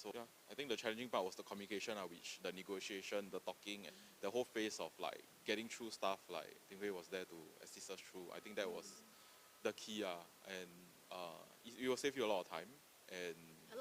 So yeah, I think the challenging part was the communication, which the negotiation, the talking, and the whole phase of like getting through stuff. Like Tingwei was there to assist us through. I think that was the key, and it will save you a lot of time and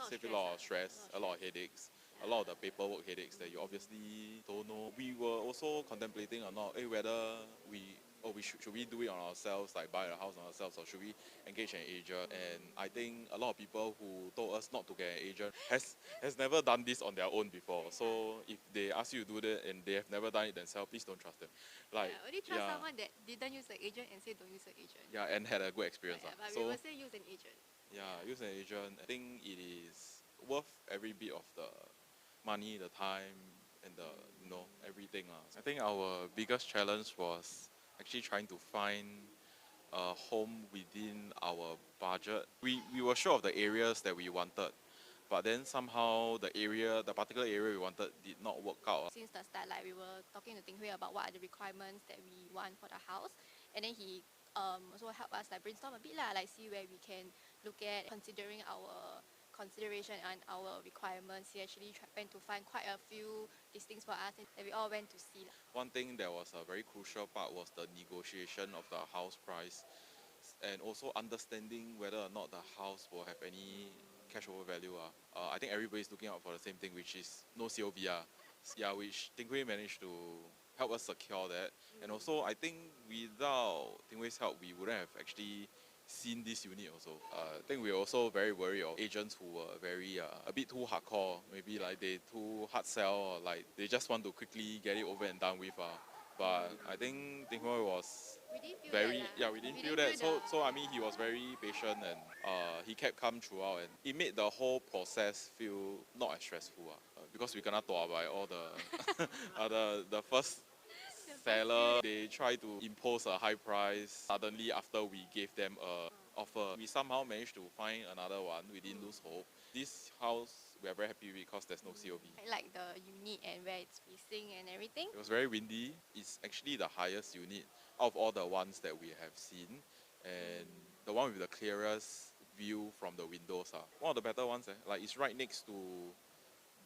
save you a lot of stress, a lot of headaches, a lot of the paperwork headaches that you obviously don't know. We were also contemplating on not, whether we should we do it on ourselves, like buy a house on ourselves, or should we engage an agent? And I think a lot of people who told us not to get an agent has never done this on their own before. So if they ask you to do that and they have never done it themselves, please don't trust them. Like only trust someone that didn't use an agent and say don't use an agent. yeah, and had a good experience. But So we will say use an agent. yeah, use an agent. I think it is worth every bit of the money, the time, and the everything. I think our biggest challenge was actually trying to find a home within our budget. We were sure of the areas that we wanted, but then somehow the particular area we wanted did not work out. Since the start, like we were talking to Ting Hui about what are the requirements that we want for the house, and then he also helped us like brainstorm a bit lah, like see where we can look at considering our consideration and our requirements. He actually went to find quite a few listings for us that we all went to see lah. One thing that was a very crucial part was the negotiation of the house price, and also understanding whether or not the house will have any cash over value. I think everybody's looking out for the same thing, which is no COV. Yeah, which Tinghui managed to help us secure that. And also, I think without Tinghui's help, we wouldn't have actually seen this unit also. I think we were also very worried of agents who were very a bit too hardcore, maybe like they too hard sell, or like they just want to quickly get it over and done with. But I think Tinghui was we didn't feel that. So I mean, he was very patient, and he kept calm throughout, and it made the whole process feel not as stressful. Because we cannot talk about all the the first seller, they try to impose a high price suddenly after we gave them a offer. We somehow managed to find another one. We didn't lose hope. This house we are very happy with because there's no COV. I like the unit and where it's facing and everything. It was very windy. It's actually the highest unit out of all the ones that we have seen, and the one with the clearest view from the windows. One of the better ones. Like it's right next to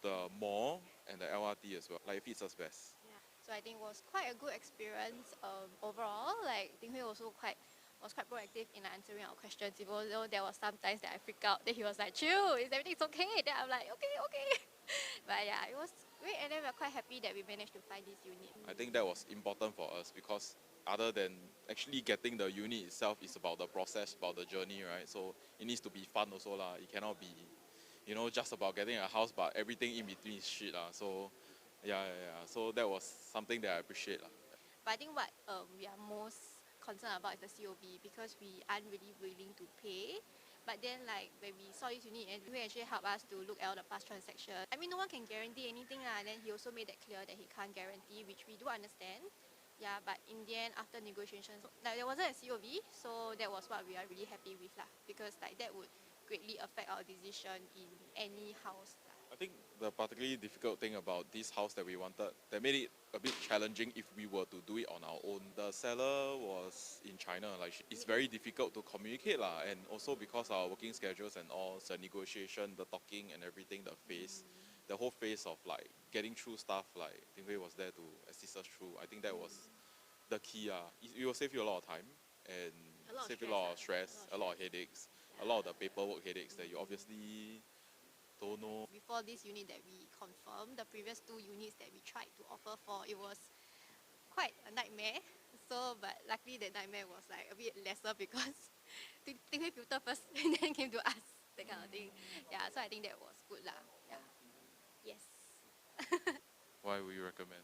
the mall and the LRT as well. Like it fits us best. Yeah. So I think it was quite a good experience overall. Like Ting Hui also was quite proactive in answering our questions, even though there was some times that I freaked out. Then he was like, chill, is everything's okay? Then I'm like, okay. But yeah, it was great, and then we're quite happy that we managed to find this unit. I think that was important for us because other than actually getting the unit itself, it's about the process, about the journey, right? So it needs to be fun also lah. It cannot be, just about getting a house, but everything in between is shit lah. So yeah. So that was something that I appreciate lah. But I think what we are most concerned about is the COV, because we aren't really willing to pay. But then like when we saw this unit, and he actually helped us to look at all the past transactions. I mean, no one can guarantee anything lah. Then he also made that clear that he can't guarantee, which we do understand. Yeah, but in the end, after negotiations, like there wasn't a COV, so that was what we are really happy with lah. Because like that would greatly affect our decision in any house lah. I think the particularly difficult thing about this house that we wanted, that made it a bit challenging if we were to do it on our own. The seller was in China. Like it's very difficult to communicate lah, and also because our working schedules and all, the negotiation, the talking and everything, the whole phase of like getting through stuff. Like Tinghui was there to assist us through. I think that was the key. It will save you a lot of time and save you a lot of stress, a lot of headaches, a lot of the paperwork headaches that you obviously don't know. Before this unit that we confirmed, the previous 2 units that we tried to offer for, it was quite a nightmare. So, but luckily the nightmare was like a bit lesser because Ting Hui filter first and then came to us, that kind of thing. Yeah, so I think that was good lah. Yeah. Yes. Why would you recommend?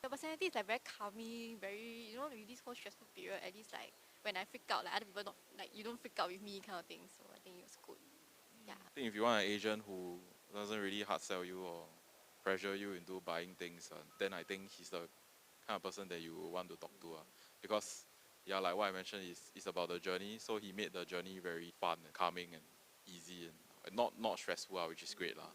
The personality is like very calming, very, with this whole stressful period, at least like when I freak out, like other people not, like you don't freak out with me kind of thing. So I think it was good. Yeah. I think if you want an agent who doesn't really hard sell you or pressure you into buying things, then I think he's the kind of person that you want to talk to. Because yeah, like what I mentioned, it's about the journey. So he made the journey very fun and calming and easy and not stressful, which is great lah.